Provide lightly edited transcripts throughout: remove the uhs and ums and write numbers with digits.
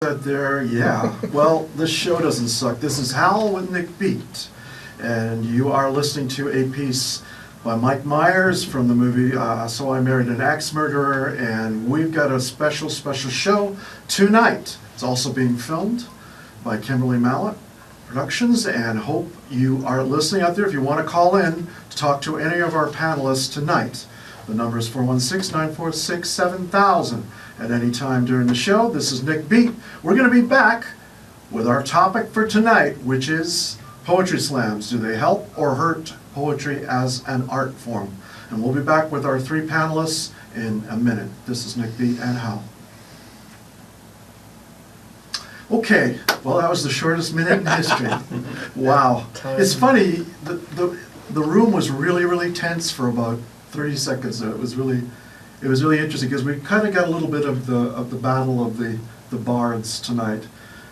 Said there, yeah. Well, this show doesn't suck. This is Hal with Nick Beat, and you are listening to a piece by Mike Myers from the movie So I Married an Axe Murderer, and we've got a special show tonight. It's also being filmed by Kimberly Mallet Productions, and hope you are listening out there. If you want to call in to talk to any of our panelists tonight, the number is 416-946-7000. At any time during the show. This is Nick Beat. We're going to be back with our topic for tonight, which is poetry slams. Do they help or hurt poetry as an art form? And we'll be back with our three panelists in a minute. This is Nick Beat and Hal. Okay, well, that was the shortest minute in history. Wow. It's funny, the room was really tense for about 30 seconds. It was really interesting because we kind of got a little bit of the battle of the bards tonight.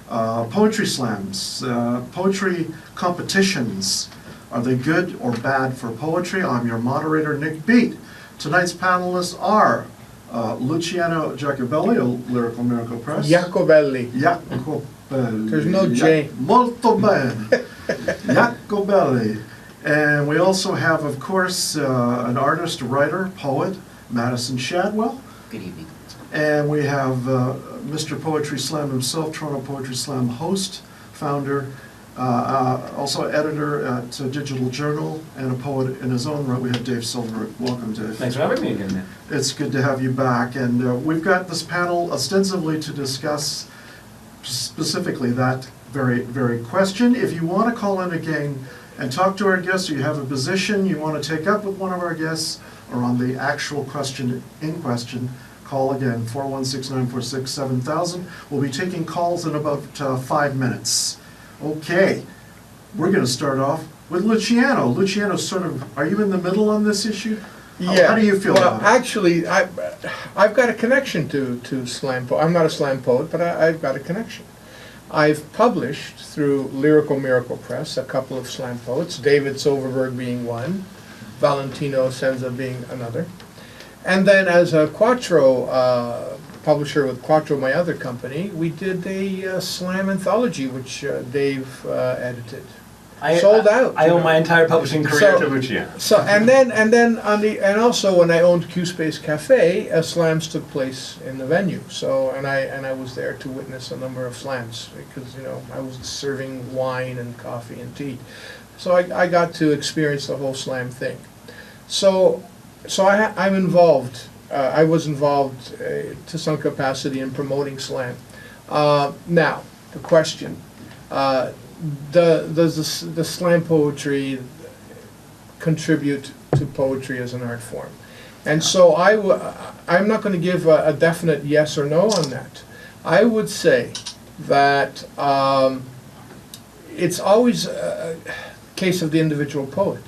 Poetry slams, poetry competitions. Are they good or bad for poetry? I'm your moderator, Nick Beat. Tonight's panelists are Luciano Giacobelli of Lyrical Miracle Press. Giacobelli. Giacobelli. There's no J. Molto bene. Giacobelli. And we also have, of course, an artist, writer, poet, Madison Shadwell. Good evening. And we have Mr. Poetry Slam himself, Toronto Poetry Slam host, founder, also editor at Digital Journal, and a poet in his own right. We have Dave Silver. Welcome, Dave. Thanks for having me again, man. It's good to have you back. And we've got this panel ostensibly to discuss specifically that very question. If you want to call in again and talk to our guests, or you have a position you want to take up with one of our guests, or on the actual question in question, call again, 416-946-7000. We'll be taking calls in about 5 minutes. Okay, we're going to start off with Luciano. Luciano, are you in the middle on this issue? Yeah. How do you feel about it? Actually, I've got a connection to slam poetry. I'm not a slam poet, but I've got a connection. I've published through Lyrical Miracle Press a couple of slam poets, David Silverberg being one, Valentino Senza being another. And then as a Quattro publisher with Quattro, my other company, we did a slam anthology, which Dave edited. Sold out. I owe my entire publishing career to Luciano. So and also when I owned Q Space Cafe, slams took place in the venue. So and I was there to witness a number of slams because I was serving wine and coffee and tea. So I got to experience the whole slam thing. So I'm involved. I was involved to some capacity in promoting slam. Now, the question, does the slam poetry contribute to poetry as an art form? And so I'm not going to give a definite yes or no on that. I would say that it's always a case of the individual poet.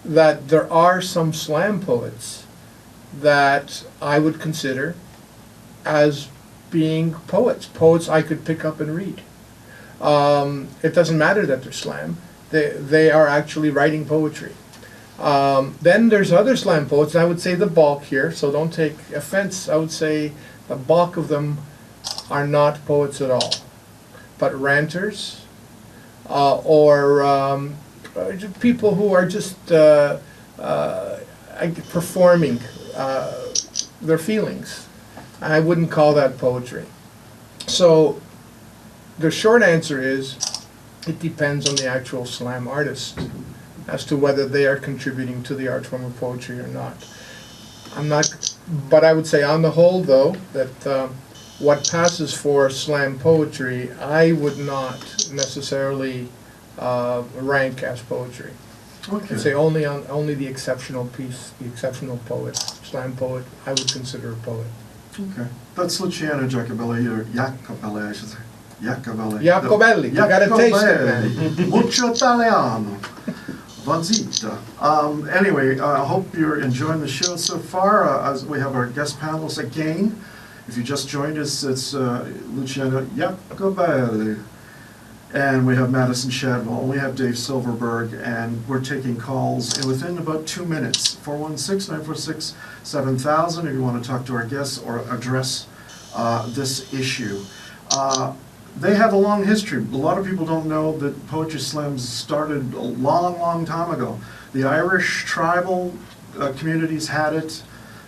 That there are some slam poets that I would consider as being poets I could pick up and read. It doesn't matter that they're slam, they are actually writing poetry. Then there's other slam poets, and I would say the bulk here, so don't take offense, I would say the bulk of them are not poets at all, but ranters, or people who are just performing their feelings. I wouldn't call that poetry. So the short answer is it depends on the actual slam artist as to whether they are contributing to the art form of poetry or not. But I would say on the whole though that what passes for slam poetry I would not necessarily rank as poetry. Okay. I'd say only the exceptional piece, the exceptional poet, slam poet, I would consider a poet. Okay. That's Luciano Giacobelli, or Giacobelli, I should say. Giacobelli. Giacobelli, you gotta taste it, man. Mucho Italiano. Vanzita. Anyway, I hope you're enjoying the show so far. As we have our guest panelists again. If you just joined us, it's Luciano Giacobelli. And we have Madison Shadwell, and we have Dave Silverberg, and we're taking calls within about 2 minutes. 416-946-7000 if you want to talk to our guests or address this issue. They have a long history. A lot of people don't know that Poetry Slams started a long, long time ago. The Irish tribal communities had it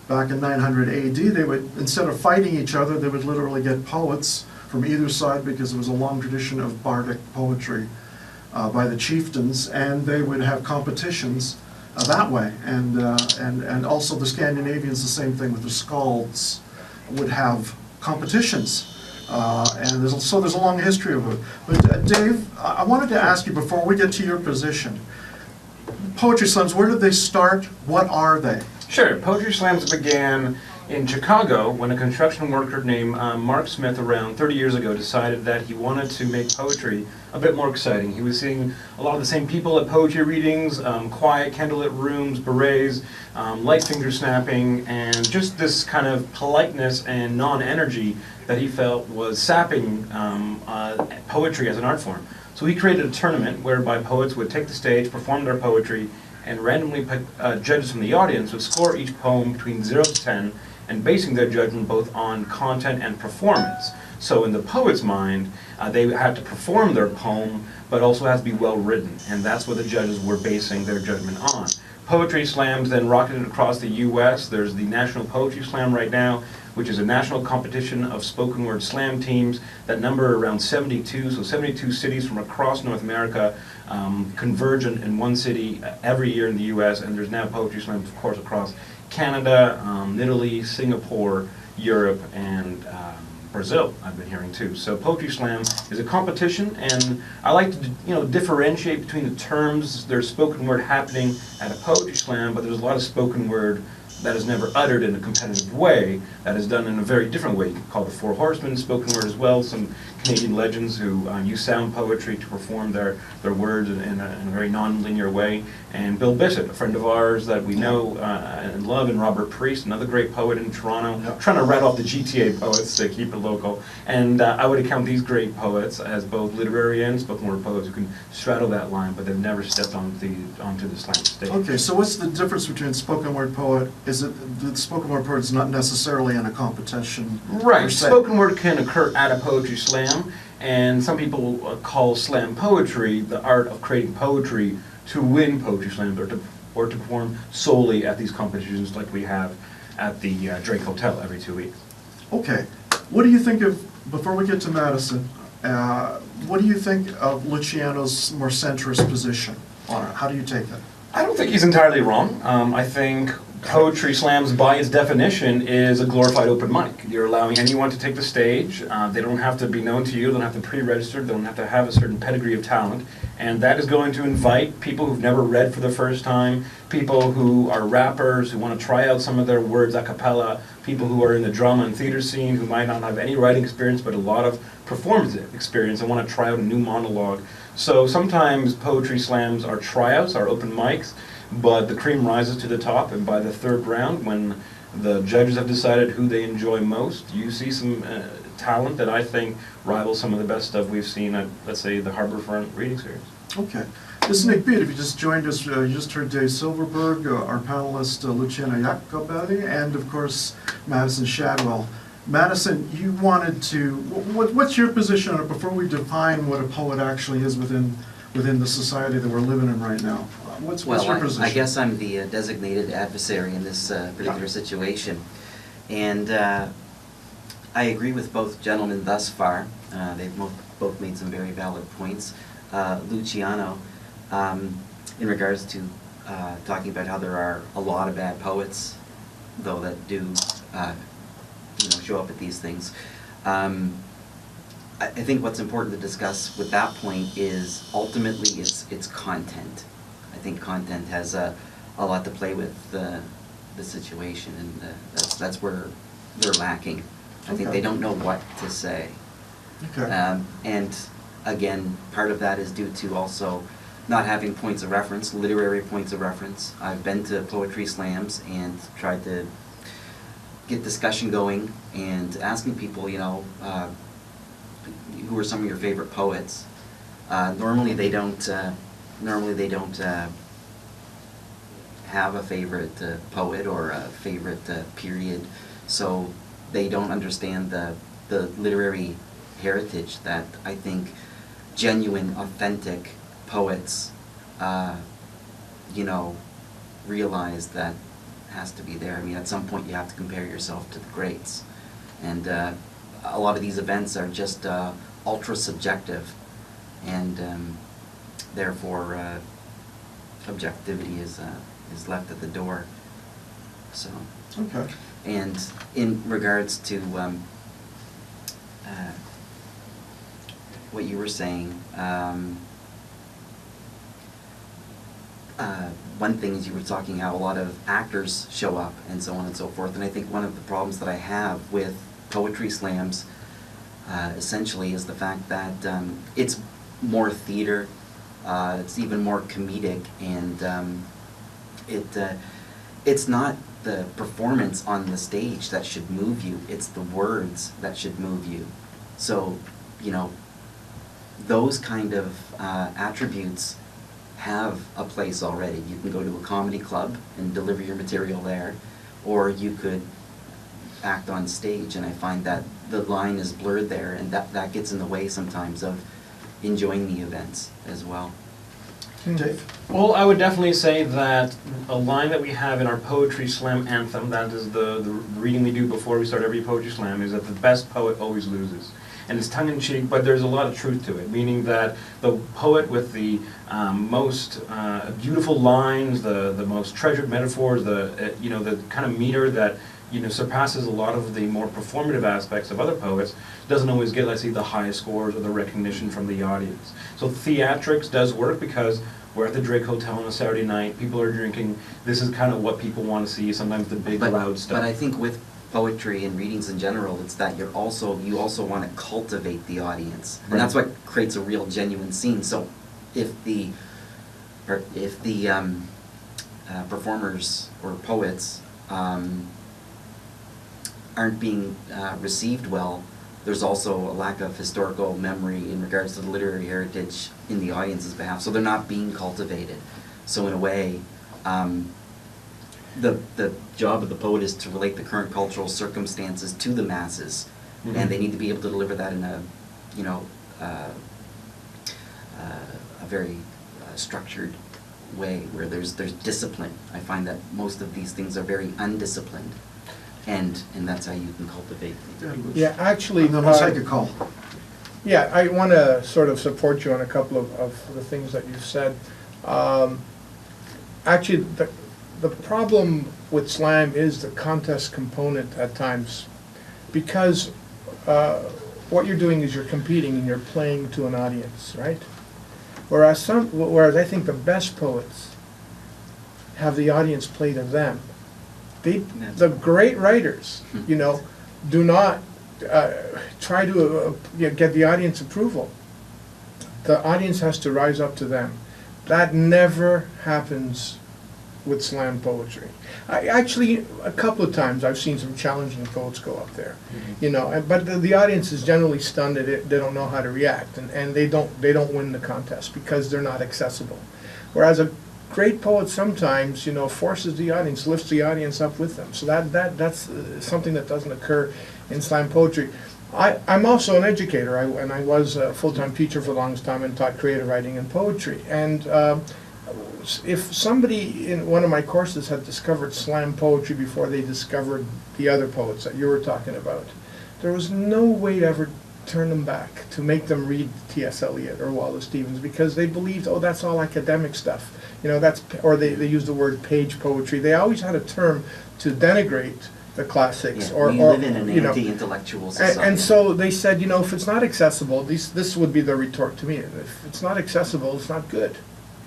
back in 900 AD. They would, instead of fighting each other, they would literally get poets from either side because there was a long tradition of bardic poetry by the chieftains, and they would have competitions that way. And also the Scandinavians, the same thing with the skalds, would have competitions. And there's a long history of it. But Dave, I wanted to ask you before we get to your position, Poetry Slams, where did they start? What are they? Sure. Poetry Slams began in Chicago when a construction worker named Mark Smith around 30 years ago decided that he wanted to make poetry a bit more exciting. He was seeing a lot of the same people at poetry readings, quiet candlelit rooms, berets, light finger snapping, and just this kind of politeness and non-energy that he felt was sapping poetry as an art form. So he created a tournament whereby poets would take the stage, perform their poetry, and randomly pick judges from the audience would score each poem between 0 to 10, and basing their judgment both on content and performance. So in the poet's mind, they had to perform their poem, but also has to be well written, and that's what the judges were basing their judgment on. Poetry Slams then rocketed across the U.S. There's the National Poetry Slam right now, which is a national competition of spoken word slam teams that number around 72, so 72 cities from across North America converge in one city every year in the U.S., and there's now poetry slams, of course, across Canada, Italy, Singapore, Europe, and Brazil, I've been hearing too. So Poetry Slam is a competition, and I like to differentiate between the terms. There's spoken word happening at a Poetry Slam, but there's a lot of spoken word that is never uttered in a competitive way, that is done in a very different way. You can call the Four Horsemen spoken word as well, some Canadian legends who use sound poetry to perform their words in a very non-linear way. And Bill Bissett, a friend of ours that we know and love, and Robert Priest, another great poet in Toronto, trying to rat off the GTA poets to keep it local. And I would account these great poets as both literary and spoken word poets who can straddle that line, but they've never stepped onto the slam stage. Okay, so what's the difference between spoken word poet? Is it the spoken word poet is not necessarily in a competition? Right. Spoken word can occur at a poetry slam, and some people call slam poetry the art of creating poetry to win poetry slams or to perform solely at these competitions like we have at the Drake Hotel every 2 weeks. Okay. What do you think of, before we get to Madison, what do you think of Luciano's more centrist position on it? How do you take that? I don't think he's entirely wrong. I think poetry slams, by its definition, is a glorified open mic. You're allowing anyone to take the stage. They don't have to be known to you. They don't have to pre-register. They don't have to have a certain pedigree of talent. And that is going to invite people who've never read for the first time, people who are rappers, who want to try out some of their words a cappella, people who are in the drama and theater scene, who might not have any writing experience but a lot of performance experience and want to try out a new monologue. So sometimes poetry slams are tryouts, are open mics, but the cream rises to the top, and by the third round, when the judges have decided who they enjoy most, you see some talent that I think rivals some of the best stuff we've seen at, let's say, the Harborfront Reading Series. Okay. This is Nick Beat. If you just joined us, you just heard Dave Silverberg, our panelist Luciano Jacobelli, and of course Madison Shadwell. Madison, you wanted to, what's your position on it before we define what a poet actually is within the society that we're living in right now? What's your position? I guess I'm the designated adversary in this particular situation. And I agree with both gentlemen thus far. They've both made some very valid points. Luciano, in regards to talking about how there are a lot of bad poets, though, that do show up at these things. I think what's important to discuss with that point is ultimately it's content. I think content has a lot to play with the situation, and that's where they're lacking. I think they don't know what to say. Okay. And again, part of that is due to also not having points of reference, literary points of reference. I've been to poetry slams and tried to get discussion going and asking people, who are some of your favorite poets. Normally they don't have a favorite poet or a favorite period. So they don't understand the literary heritage that I think genuine, authentic poets, you know, realize that has to be there. I mean, at some point you have to compare yourself to the greats. And a lot of these events are just ultra subjective, and therefore objectivity is left at the door. So. Okay. And in regards to what you were saying, one thing is you were talking how a lot of actors show up and so on and so forth, and I think one of the problems that I have with poetry slams essentially is the fact that it's more theater, it's even more comedic, and it's not the performance on the stage that should move you, it's the words that should move you. So, you know, those kind of attributes have a place already. You can go to a comedy club and deliver your material there, or you could act on stage, and I find that the line is blurred there, and that gets in the way sometimes of enjoying the events as well. Dave? Well, I would definitely say that a line that we have in our Poetry Slam anthem, that is the reading we do before we start every Poetry Slam, is that the best poet always loses. And it's tongue-in-cheek, but there's a lot of truth to it, meaning that the poet with the most beautiful lines, the most treasured metaphors, the kind of meter that surpasses a lot of the more performative aspects of other poets, doesn't always get, let's say, the highest scores or the recognition from the audience. So theatrics does work because we're at the Drake Hotel on a Saturday night, people are drinking, this is kind of what people want to see, sometimes the big, loud stuff. But I think with poetry and readings in general, it's that you also want to cultivate the audience, and that's what creates a real genuine scene. So if the performers or poets aren't being received well, there's also a lack of historical memory in regards to the literary heritage in the audience's behalf. So they're not being cultivated. So in a way, the job of the poet is to relate the current cultural circumstances to the masses, and they need to be able to deliver that in a very structured way where there's discipline. I find that most of these things are very undisciplined. And that's how you can cultivate. Yeah, actually, And then we'll take a call. yeah, I want to sort of support you on a couple of the things that you've said. Actually, the problem with slam is the contest component at times, because what you're doing is you're competing and you're playing to an audience, right? Whereas I think the best poets have the audience play to them. The great writers, do not try to get the audience approval. The audience has to rise up to them. That never happens with slam poetry. Actually, a couple of times I've seen some challenging poets go up there, but the audience is generally stunned at it. They don't know how to react, and they don't win the contest because they're not accessible. Whereas a great poet sometimes, forces the audience, lifts the audience up with them. So that's something that doesn't occur in slam poetry. I'm also an educator, and I was a full-time teacher for the longest time and taught creative writing and poetry. And if somebody in one of my courses had discovered slam poetry before they discovered the other poets that you were talking about, there was no way to ever turn them back, to make them read T.S. Eliot or Wallace Stevens, because they believed, oh, that's all academic stuff. Or they use the word page poetry. They always had a term to denigrate the classics. Yeah, or we live in an anti-intellectual society. And so they said, if it's not accessible, this would be the retort to me. If it's not accessible, it's not good.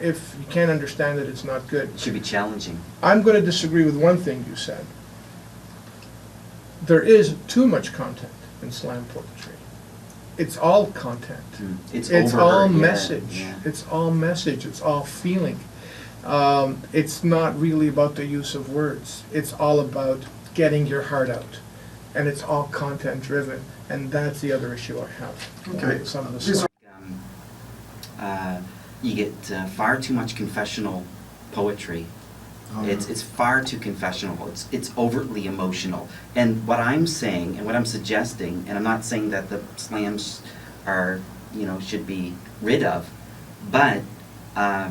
If you can't understand it, it's not good. It should be challenging. I'm going to disagree with one thing you said. There is too much content in slam poetry. It's all content. It's all message. Yeah. It's all message. It's all feeling. It's not really about the use of words. It's all about getting your heart out. And it's all content driven. And that's the other issue I have. Okay. With some of the These slam. You get far too much confessional poetry Oh, yeah. It's far too confessional. It's overtly emotional. And what I'm saying and what I'm suggesting, and I'm not saying that the slams are, should be rid of, but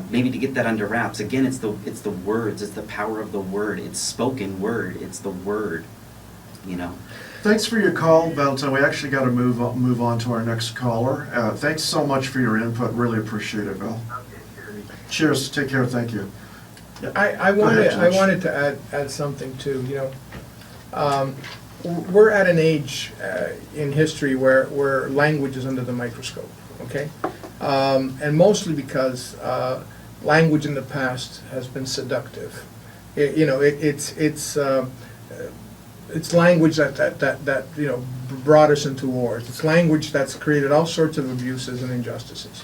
maybe to get that under wraps. Again, it's the words. It's the power of the word. It's spoken word. It's the word. Thanks for your call, Valentine. We actually got to move on to our next caller. Thanks so much for your input. Really appreciate it, Val. Cheers. Take care. Thank you. I Go ahead, George. wanted to add something too, we're at an age in history where language is under the microscope, okay? And mostly because language in the past has been seductive. It's language that brought us into wars. It's language that's created all sorts of abuses and injustices.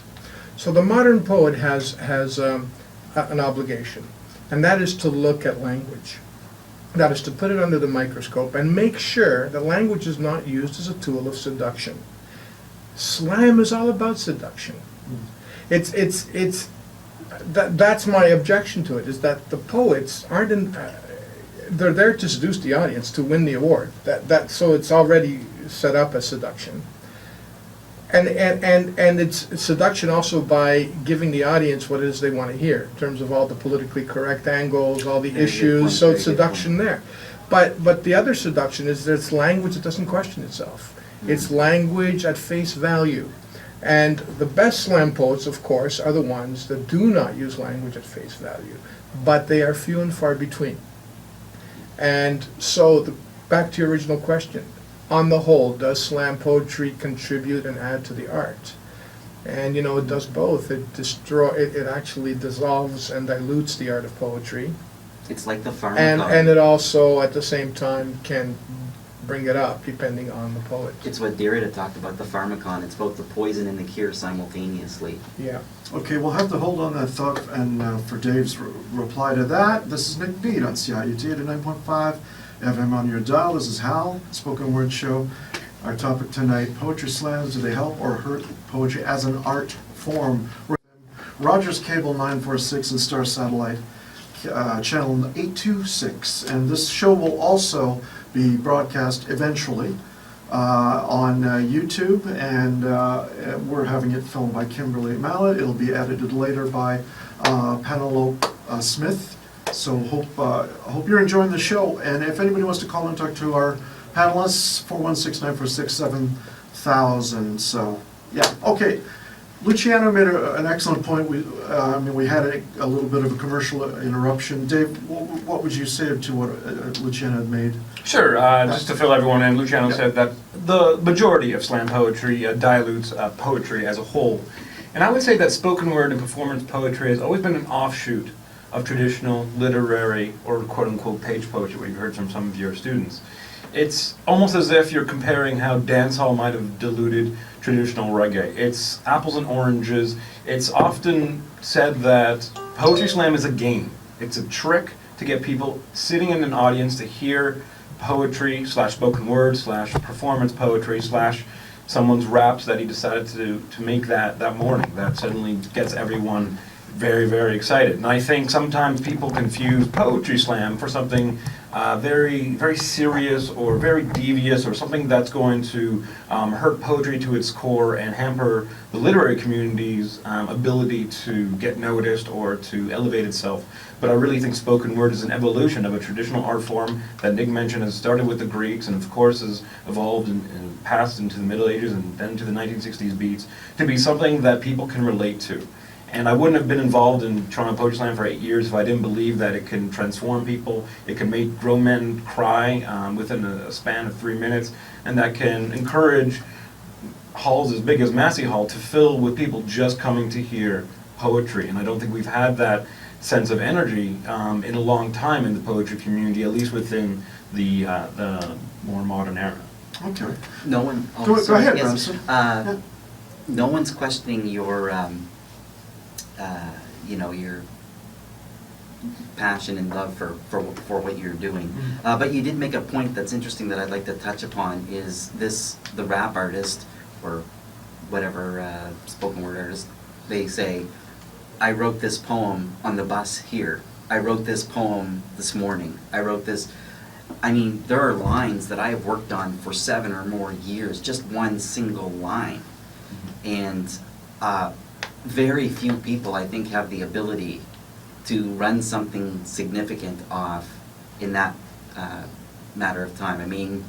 So the modern poet has an obligation, and that is to look at language. That is to put it under the microscope and make sure that language is not used as a tool of seduction. Slam is all about seduction. That's my objection to it, is that the poets aren't they're there to seduce the audience, to win the award. So it's already set up as seduction. And it's seduction also by giving the audience what it is they want to hear, in terms of all the politically correct angles, all the Very good issues, point, so very it's good seduction there. But the other seduction is that it's language that doesn't question itself. It's language at face value. And the best slam poets, of course, are the ones that do not use language at face value, but they are few and far between. And so, back to your original question, on the whole, does slam poetry contribute and add to the art? And it does both. It actually dissolves and dilutes the art of poetry. It's like the pharmacon. And it also, at the same time, can bring it up, depending on the poet. It's what Derrida talked about, the pharmacon. It's both the poison and the cure simultaneously. Yeah. Okay, we'll have to hold on that thought and for Dave's reply to that. This is Nick Beat on CIUT 89.5 FM on your dial. This is Hal, Spoken Word Show. Our topic tonight, poetry slams, do they help or hurt poetry as an art form? Rogers Cable 946 and Star Satellite channel 826. And this show will also be broadcast eventually on YouTube, and we're having it filmed by Kimberly Mallet. It'll be edited later by Penelope Smith. So hope you're enjoying the show. And if anybody wants to call and talk to our panelists, 416-946-7000. So yeah, okay. Luciano made an excellent point. We had a little bit of a commercial interruption. Dave, what would you say to what Luciano had made? Sure, just to fill everyone in, Luciano said that the majority of slam poetry dilutes poetry as a whole. And I would say that spoken word and performance poetry has always been an offshoot of traditional literary or quote-unquote page poetry, what you've heard from some of your students. It's almost as if you're comparing how dancehall might have diluted traditional reggae. It's apples and oranges. It's often said that poetry slam is a game. It's a trick to get people sitting in an audience to hear poetry / spoken word / performance poetry / someone's raps that he decided to make that morning. That suddenly gets everyone very, very excited. And I think sometimes people confuse poetry slam for something very, very serious or very devious, or something that's going to hurt poetry to its core and hamper the literary community's ability to get noticed or to elevate itself. But I really think spoken word is an evolution of a traditional art form that Nick mentioned has started with the Greeks and of course has evolved and passed into the Middle Ages and then to the 1960s beats to be something that people can relate to. And I wouldn't have been involved in Toronto Poetry Slam for 8 years if I didn't believe that it can transform people, it can make grown men cry within a span of 3 minutes, and that can encourage halls as big as Massey Hall to fill with people just coming to hear poetry. And I don't think we've had that sense of energy in a long time in the poetry community, at least within the more modern era. Okay. No one. Oh, Go sorry, ahead, yes. Ramson. No one's questioning your your passion and love for what you're doing. But you did make a point that's interesting that I'd like to touch upon, is the rap artist, or whatever spoken word artist, they say, I wrote this poem on the bus here. I wrote this poem this morning. I wrote this. I mean, there are lines that I have worked on for 7 or more years, just one single line. And very few people, I think, have the ability to run something significant off in that matter of time. I mean,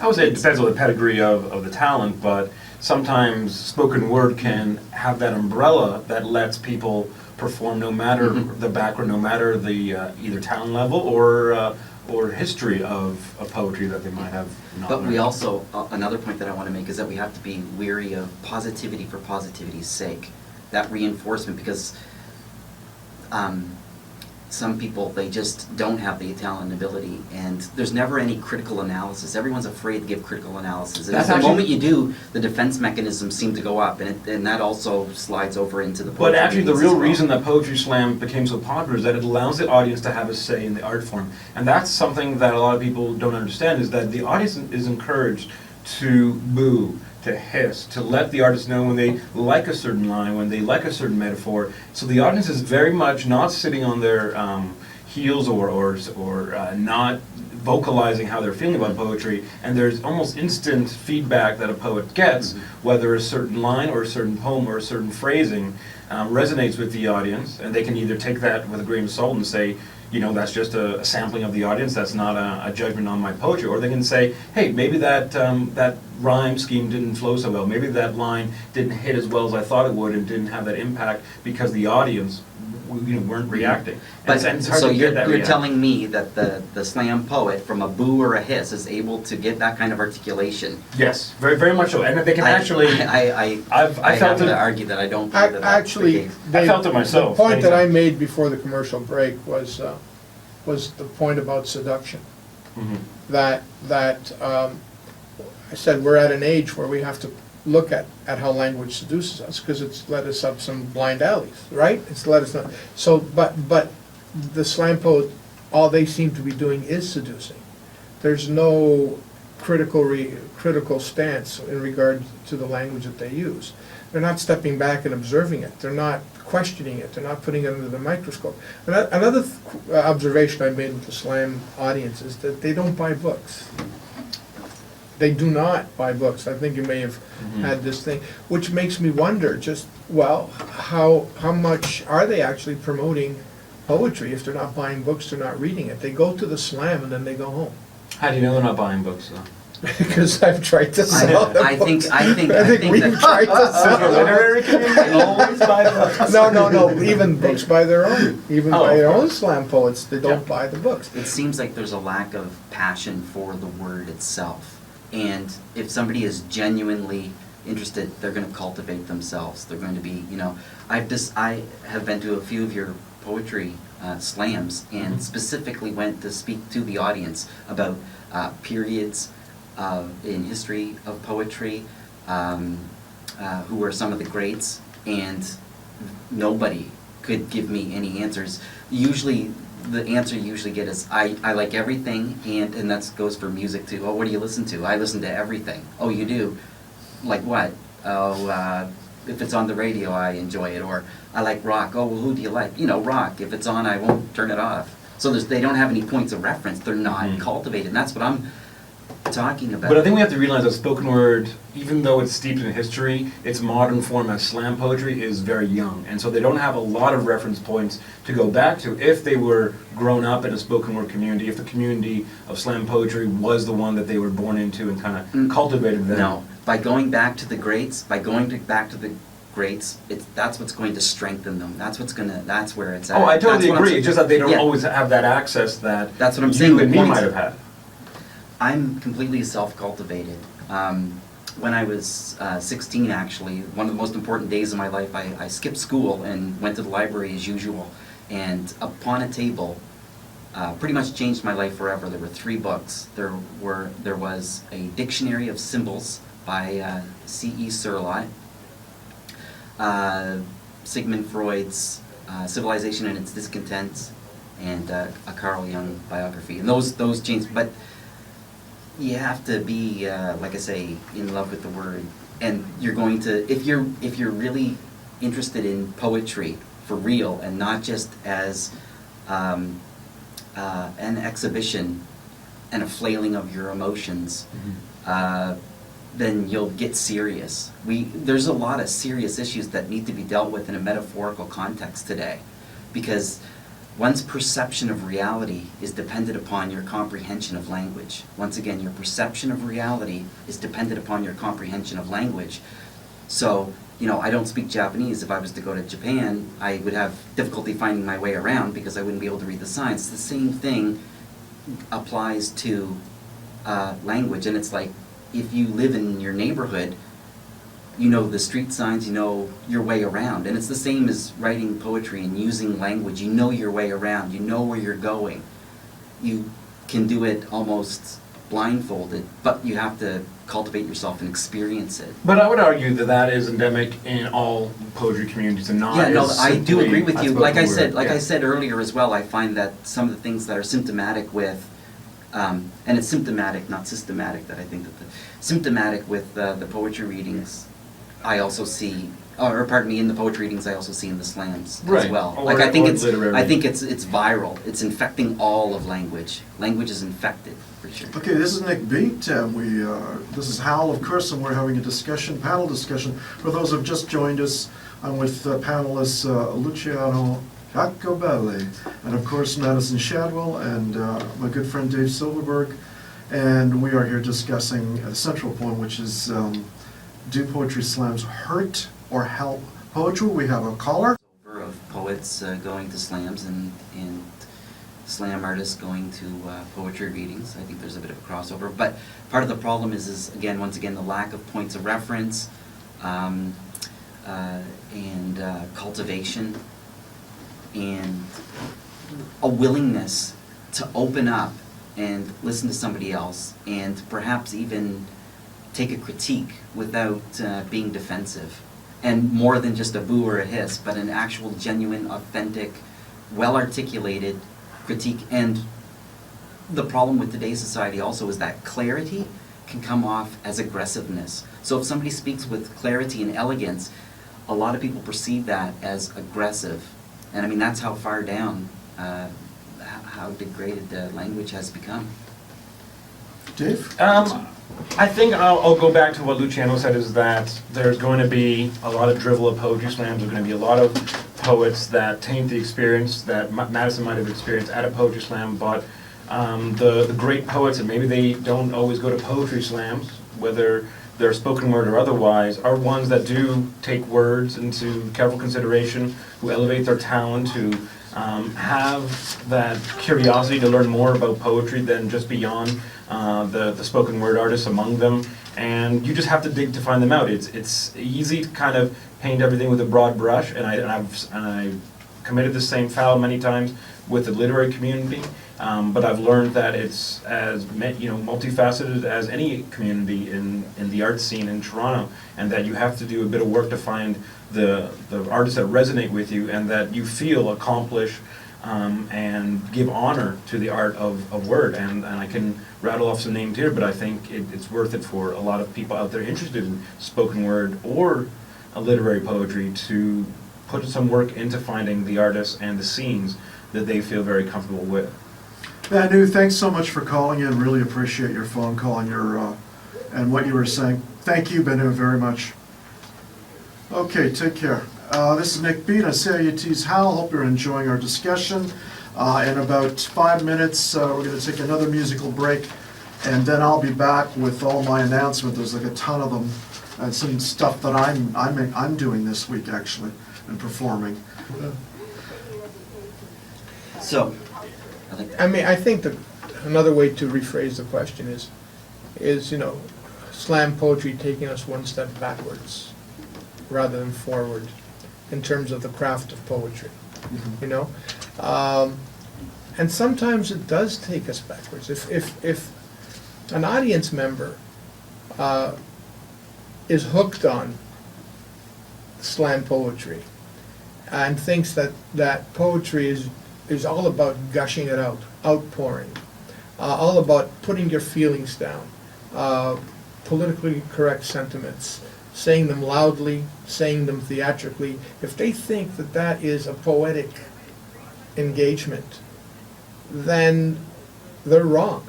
I would say it depends on the pedigree of the talent, but sometimes spoken word can have that umbrella that lets people perform no matter the background, no matter the either talent level or history of poetry that they might have not but we learned. also, another point that I want to make is that we have to be weary of positivity for positivity's sake. That reinforcement, because some people, they just don't have the talent and ability, and there's never any critical analysis. Everyone's afraid to give critical analysis. And That's the actually- moment you do, the defense mechanisms seem to go up, and that also slides over into the But poetry actually, the meetings real as well. reason that Poetry Slam became so popular is that it allows the audience to have a say in the art form. And that's something that a lot of people don't understand, is that the audience is encouraged to boo, to hiss, to let the artist know when they like a certain line, when they like a certain metaphor. So the audience is very much not sitting on their heels or not vocalizing how they're feeling about poetry, and there's almost instant feedback that a poet gets, whether a certain line or a certain poem or a certain phrasing resonates with the audience, and they can either take that with a grain of salt and say, you know, that's just a sampling of the audience, that's not a judgment on my poetry, or they can say, hey, maybe that rhyme scheme didn't flow so well, maybe that line didn't hit as well as I thought it would and didn't have that impact because the audience weren't reacting. But, And it's hard so to you're, get that you're reaction. telling me that the slam poet, from a boo or a hiss, is able to get that kind of articulation? Yes, very, very much so, and they can I- actually, I I felt have to it, argue that I don't believe that that's the Actually, case. I felt it myself, the point that I anytime. made before the commercial break was the point about seduction. Mhm. That I said we're at an age where we have to look at how language seduces us, because it's led us up some blind alleys, right? It's led us not, so, but the slam poet, all they seem to be doing is seducing. There's no critical stance in regard to the language that they use. They're not stepping back and observing it. They're not questioning it. They're not putting it under the microscope. Another observation I made with the slam audience is that they don't buy books. They do not buy books. I think you may have had this thing, which makes me wonder just, well, how much are they actually promoting poetry if they're not buying books, they're not reading it? They go to the slam and then they go home. How do you know they're not buying books, though? Because I've tried to sell them I think we've that tried to sell The them. literary community always buy books. No, even books by their own, even Oh, by of their own course. slam poets, they don't Yeah. buy the books. it seems like there's a lack of passion for the word itself. And if somebody is genuinely interested, they're going to cultivate themselves. They're going to be, you know, I have been to a few of your poetry slams and specifically went to speak to the audience about periods in history of poetry, who were some of the greats, and nobody could give me any answers. Usually, the answer you usually get is, I like everything, and that goes for music too. Oh, what do you listen to? I listen to everything. Oh, you do? Like what? Oh, if it's on the radio, I enjoy it. Or I like rock. Oh, well, who do you like? You know, rock. If it's on, I won't turn it off. So they don't have any points of reference. They're not cultivated. And that's what I'm talking about. But I think we have to realize that spoken word, even though it's steeped in history, its modern form as slam poetry is very young. And so they don't have a lot of reference points to go back to if they were grown up in a spoken word community, if the community of slam poetry was the one that they were born into and kind of cultivated them. No, by going back to the greats, back to the greats, that's what's going to strengthen them. That's where it's at. Oh, I That's totally what I'm agree. saying. It's just that they don't Yeah. always have that access that That's what I'm you saying. and The me points- might have had. I'm completely self-cultivated. When I was 16, actually, one of the most important days of my life, I skipped school and went to the library as usual. And upon a table, pretty much changed my life forever. There were 3 books. There was a Dictionary of Symbols by C.E. Surlott, Sigmund Freud's Civilization and Its Discontents, and a Carl Jung biography. And those changed, but you have to be, like I say, in love with the word. And you're going to, if you're really interested in poetry for real, and not just as an exhibition and a flailing of your emotions, then you'll get serious. There's a lot of serious issues that need to be dealt with in a metaphorical context today, because one's perception of reality is dependent upon your comprehension of language. Once again, your perception of reality is dependent upon your comprehension of language. So, you know, I don't speak Japanese. If I was to go to Japan, I would have difficulty finding my way around because I wouldn't be able to read the signs. The same thing applies to language, and it's like, if you live in your neighborhood, you know the street signs, you know your way around. And it's the same as writing poetry and using language. You know your way around, you know where you're going. You can do it almost blindfolded, but you have to cultivate yourself and experience it. But I would argue that that is endemic in all poetry communities and not. Yeah, no, I do agree with you. Like I said, Yeah. I said earlier as well, I find that some of the things that are symptomatic with, and it's symptomatic, not systematic, that I think that symptomatic with the poetry readings, I also see, or pardon me, in the poetry readings, I also see in the slams as Right. well. Or- Like I think or literary. it's viral. It's infecting all of language. Language is infected for sure. Okay, this is Nick Beat. This is Hal, of course, and we're having a discussion, panel discussion. For those who have just joined us, I'm with panelists Luciano Jacobelli, and of course Madison Shadwell, and my good friend Dave Silverberg. And we are here discussing a central point, which is do poetry slams hurt or help poetry? We have a caller. Of poets going to slams and slam artists going to poetry readings. I think there's a bit of a crossover. But part of the problem is again, once again, the lack of points of reference and cultivation and a willingness to open up and listen to somebody else and perhaps even take a critique without being defensive. And more than just a boo or a hiss, but an actual, genuine, authentic, well-articulated critique. And the problem with today's society also is that clarity can come off as aggressiveness. So if somebody speaks with clarity and elegance, a lot of people perceive that as aggressive. And I mean, that's how far down, how degraded language has become. Dave? I think I'll go back to what Luciano said, is that there's going to be a lot of drivel at poetry slams. There's going to be a lot of poets that taint the experience that Madison might have experienced at a poetry slam, but the great poets, and maybe they don't always go to poetry slams, whether they're spoken word or otherwise, are ones that do take words into careful consideration, who elevate their talent, who have that curiosity to learn more about poetry than just beyond the spoken word artists among them, and you just have to dig to find them out. It's easy to kind of paint everything with a broad brush, and I've committed the same foul many times with the literary community, but I've learned that it's as multifaceted as any community in the art scene in Toronto, and that you have to do a bit of work to find the artists that resonate with you and that you feel accomplish and give honor to the art of word. And I can rattle off some names here, but I think it's worth it for a lot of people out there interested in spoken word or a literary poetry to put some work into finding the artists and the scenes that they feel very comfortable with. Banu, thanks so much for calling in. Really appreciate your phone call and and what you were saying. Thank you, Banu, very much. Okay, take care. This is Nick Beat on CIUT's Hal. Hope you're enjoying our discussion. In about 5 minutes, we're going to take another musical break, and then I'll be back with all my announcements. There's like a ton of them, and some stuff that I'm doing this week actually, and performing. So, I think that another way to rephrase the question is slam poetry taking us one step backwards rather than forward in terms of the craft of poetry, and sometimes it does take us backwards. If an audience member is hooked on slam poetry and thinks that poetry is all about gushing it out, outpouring, all about putting your feelings down, politically correct sentiments, saying them loudly, saying them theatrically, if they think that is a poetic engagement, then they're wrong.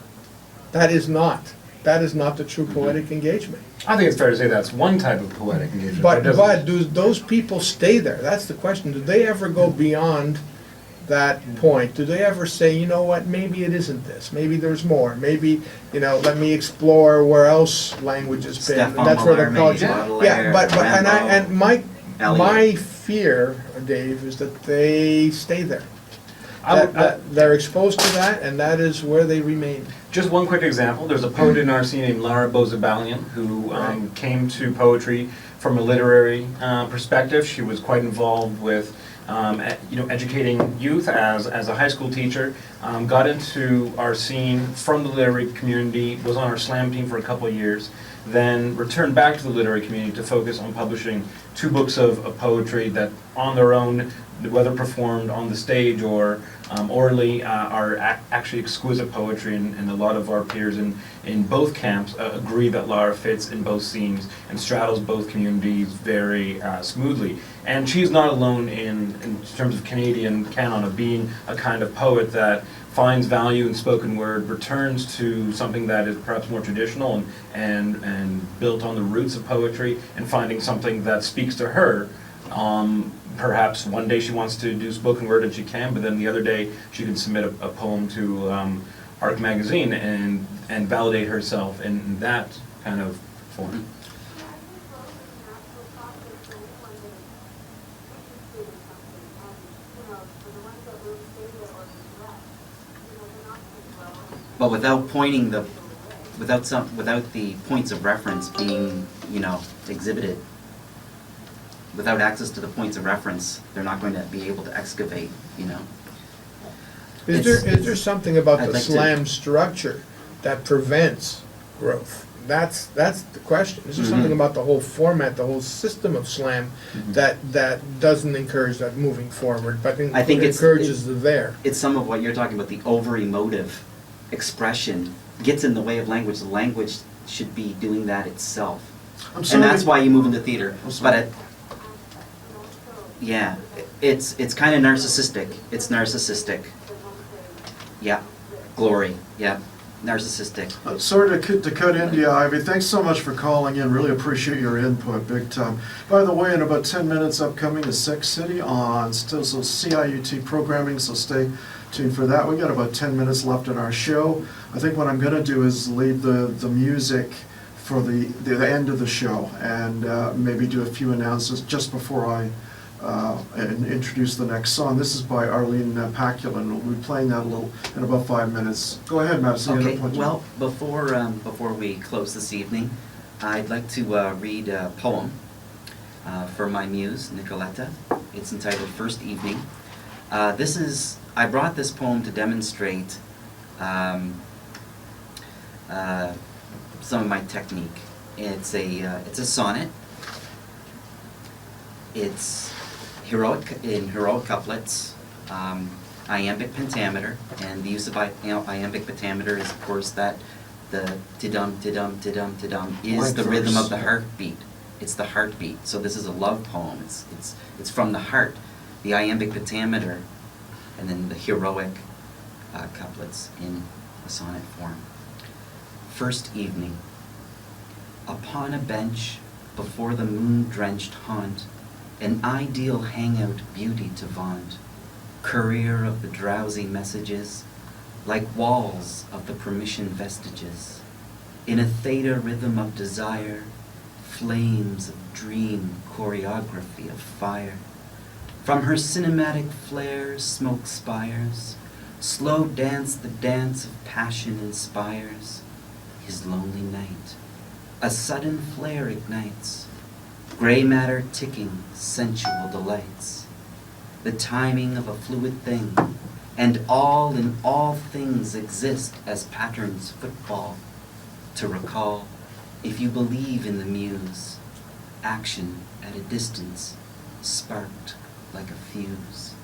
That is not the true poetic engagement. I think it's fair to say that's one type of poetic engagement. But it doesn't- do those people stay there? That's the question. Do they ever go beyond that point? Do they ever say, you know what, maybe it isn't this, maybe there's more, maybe, let me explore where else language has been. Stefan And that's where the Mallarmé, culture. Baudelaire, Yeah, but Rimbaud, my Eliot. fear, Dave, is that they stay there. I would- That they're exposed to that, and that is where they remain. Just one quick example, there's a poet in our scene named Lara Bozabalian who Right. came to poetry from a literary perspective. She was quite involved with educating youth as a high school teacher, got into our scene from the literary community, was on our slam team for a couple of years, then returned back to the literary community to focus on publishing 2 books of poetry that on their own, whether performed on the stage or orally, are actually exquisite poetry, and a lot of our peers in both camps agree that Lara fits in both scenes and straddles both communities very smoothly. And she's not alone in terms of Canadian canon of being a kind of poet that finds value in spoken word, returns to something that is perhaps more traditional and built on the roots of poetry, and finding something that speaks to her. Perhaps one day she wants to do spoken word and she can, but then the other day she can submit a poem to Arc Magazine and validate herself in that kind of form. But without the points of reference being, exhibited, without access to the points of reference, they're not going to be able to excavate, Is there something about I'd the like to- slam structure that prevents growth? That's the question. Is there something Mhm. about the whole format, the whole system of slam that doesn't encourage that moving forward, but I think encourages the there? It's some of what you're talking about, the over-emotive expression gets in the way of language. The language should be doing that itself. I'm sorry. And that's why you move into theater. I'm sorry. It's kind of narcissistic. It's narcissistic. Yeah. Glory. Yeah. Narcissistic. Sorry to cut India, Ivy. Thanks so much for calling in. Really appreciate your input, big time. By the way, in about 10 minutes upcoming is Sex City on still so CIUT programming, so stay tuned for that. We got about 10 minutes left in our show. I think what I'm going to do is leave the music for the end of the show, and maybe do a few announcements just before I introduce the next song. This is by Arlene Paculin. We'll be playing that in about 5 minutes. Go ahead, Madison. Okay. Well, before we close this evening, I'd like to read a poem for my muse, Nicoletta. It's entitled First Evening. I brought this poem to demonstrate some of my technique. It's a sonnet. It's heroic couplets, iambic pentameter, and the use of iambic pentameter is, of course, that the tidum tidum tidum tidum is Like the rhythm verse. of the heartbeat. It's the heartbeat. So this is a love poem. It's from the heart. The iambic pentameter, and then the heroic couplets in a sonnet form. First evening. Upon a bench before the moon-drenched haunt, an ideal hangout beauty to vaunt, courier of the drowsy messages, like walls of the permission vestiges, in a theta rhythm of desire, flames of dream choreography of fire. From her cinematic flares smoke spires, slow dance the dance of passion inspires, his lonely night. A sudden flare ignites, gray matter ticking, sensual delights. The timing of a fluid thing, and all in all things exist as patterns football. To recall, if you believe in the muse, action at a distance, sparked like a fuse.